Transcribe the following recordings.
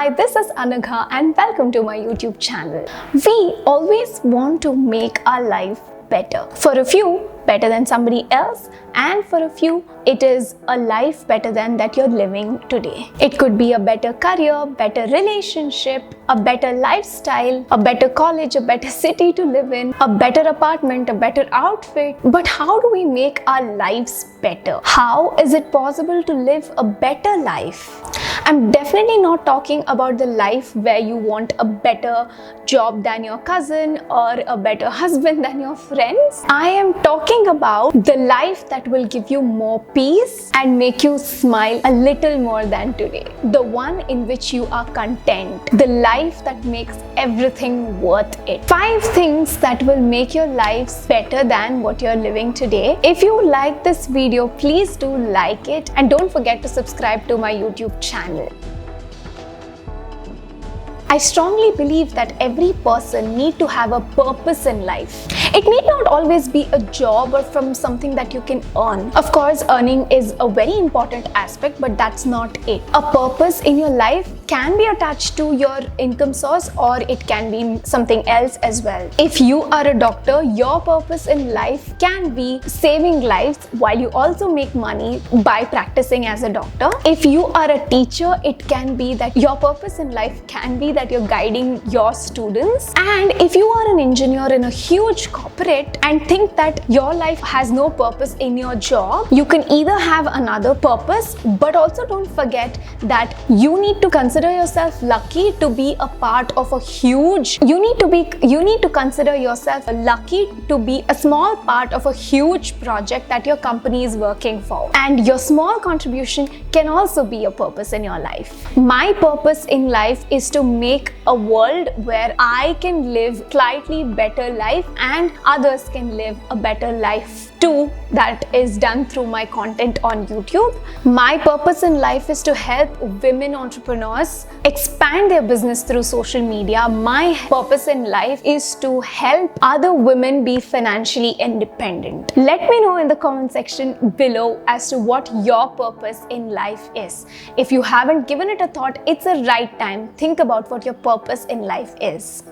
Hi, this is Anagha and welcome to my YouTube channel. We always want to make our life better. For a few, better than somebody else, and for a few, it is a life better than that you're living today. It could be a better career, better relationship, a better lifestyle, a better college, a better city to live in, a better apartment, a better outfit. But how do we make our lives better? How is it possible to live a better life? I'm definitely not talking about the life where you want a better job than your cousin or a better husband than your friends. I am talking about the life that will give you more peace and make you smile a little more than today. The one in which you are content. The life that makes everything worth it. 5 things that will make your lives better than what you're living today. If you like this video, please do like it and don't forget to subscribe to my YouTube channel. I strongly believe that every person needs to have a purpose in life. It need not always be a job or from something that you can earn. Of course, earning is a very important aspect, but that's not it. A purpose in your life can be attached to your income source, or it can be something else as well. If you are a doctor, your purpose in life can be saving lives while you also make money by practicing as a doctor. If you are a teacher, it can be that your purpose in life can be that you're guiding your students. And if you are an engineer in a huge corporate and think that your life has no purpose in your job, you can either have another purpose, but also don't forget that you need to consider yourself lucky to be a part of a huge, you need to consider yourself lucky to be a small part of a huge project that your company is working for. And your small contribution can also be a purpose in your life. My purpose in life is to make a world where I can live slightly better life and others can live a better life too. That is done through my content on YouTube. My purpose in life is to help women entrepreneurs expand their business through social media. My purpose in life is to help other women be financially independent. Let me know in the comment section below as to what your purpose in life is. If you haven't given it a thought, it's a right time. Think about what your purpose in life is.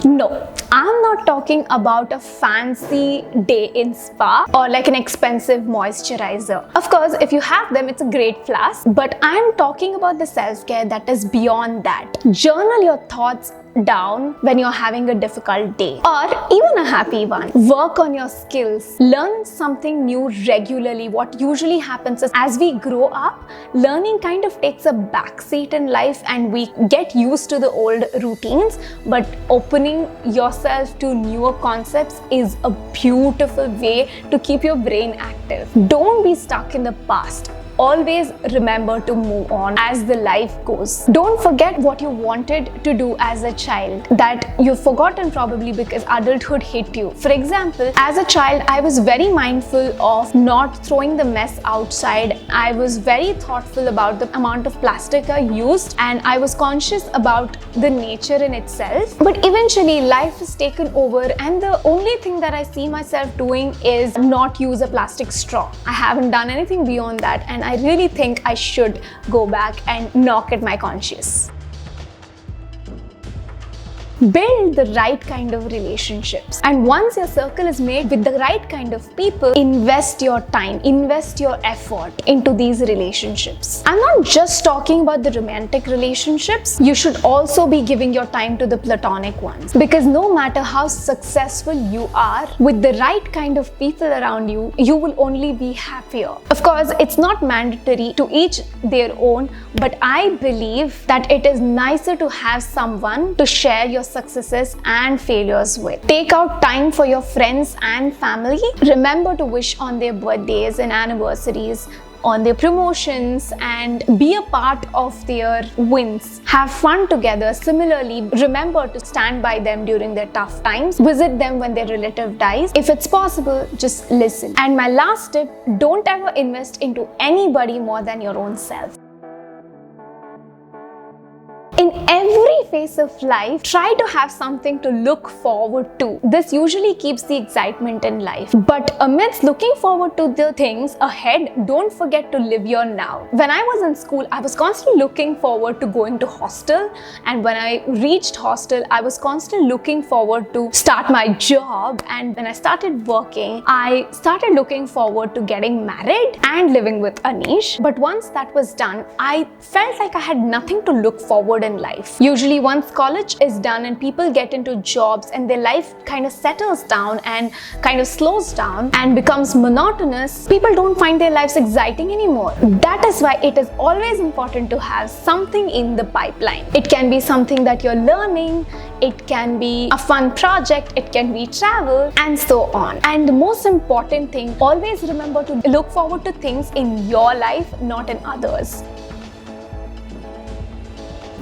No, I'm not talking about a fancy day in spa or like an expensive moisturizer. Of course, if you have them, it's a great plus. But I'm talking about the self-care that is beyond that. Journal your thoughts down when you're having a difficult day or even a happy one. Work on your skills. Learn something new regularly. What usually happens is as we grow up, learning kind of takes a backseat in life and we get used to the old routines, but opening yourself to newer concepts is a beautiful way to keep your brain active. Don't be stuck in the past. Always remember to move on as the life goes. Don't forget what you wanted to do as a child that you've forgotten probably because adulthood hit you. For example, as a child, I was very mindful of not throwing the mess outside. I was very thoughtful about the amount of plastic I used and I was conscious about the nature in itself. But eventually life has taken over and the only thing that I see myself doing is not use a plastic straw. I haven't done anything beyond that, and I really think I should go back and knock at my conscience. Build the right kind of relationships, and once your circle is made with the right kind of people, invest your time, invest your effort into these relationships. I'm not just talking about the romantic relationships. You should also be giving your time to the platonic ones, because no matter how successful you are, with the right kind of people around you, you will only be happier. Of course, it's not mandatory, to each their own, but I believe that it is nicer to have someone to share your successes and failures with. Take out time for your friends and family. Remember to wish on their birthdays and anniversaries, on their promotions, and be a part of their wins. Have fun together. Similarly, remember to stand by them during their tough times. Visit them when their relative dies. If it's possible, just listen. And my last tip, don't ever invest into anybody more than your own self. In every phase of life, try to have something to look forward to. This usually keeps the excitement in life. But amidst looking forward to the things ahead, don't forget to live your now. When I was in school, I was constantly looking forward to going to hostel, and when I reached hostel, I was constantly looking forward to start my job, and when I started working, I started looking forward to getting married and living with Anish. But once that was done, I felt like I had nothing to look forward in life. Usually once college is done and people get into jobs and their life kind of settles down and kind of slows down and becomes monotonous, people don't find their lives exciting anymore. That is why it is always important to have something in the pipeline. It can be something that you're learning, it can be a fun project, it can be travel, and so on. And the most important thing, always remember to look forward to things in your life, not in others.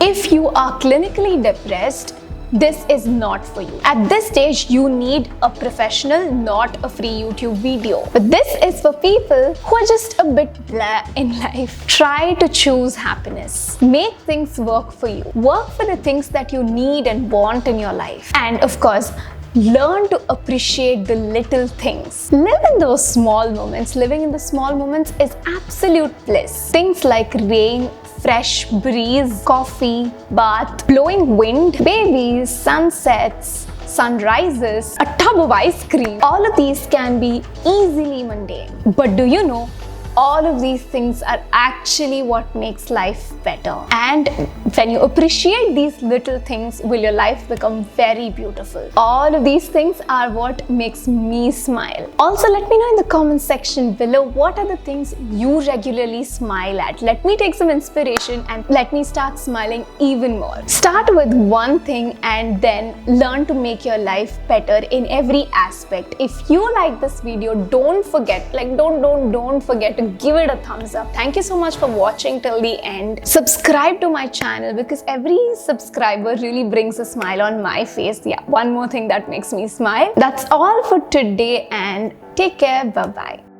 If you are clinically depressed, this is not for you. At this stage, you need a professional, not a free YouTube video. But this is for people who are just a bit blah in life. Try to choose happiness. Make things work for you. Work for the things that you need and want in your life. And of course, learn to appreciate the little things. Live in those small moments. Living in the small moments is absolute bliss. Things like rain, fresh breeze, coffee, bath, blowing wind, babies, sunsets, sunrises, a tub of ice cream. All of these can be easily mundane. But do you know, all of these things are actually what makes life better. And when you appreciate these little things, will your life become very beautiful. All of these things are what makes me smile. Also, let me know in the comment section below, what are the things you regularly smile at? Let me take some inspiration and let me start smiling even more. Start with one thing and then learn to make your life better in every aspect. If you like this video, don't forget, don't forget to give it a thumbs up. Thank you so much for watching till the end. Subscribe to my channel because every subscriber really brings a smile on my face. Yeah, one more thing that makes me smile. That's all for today and take care. Bye-bye.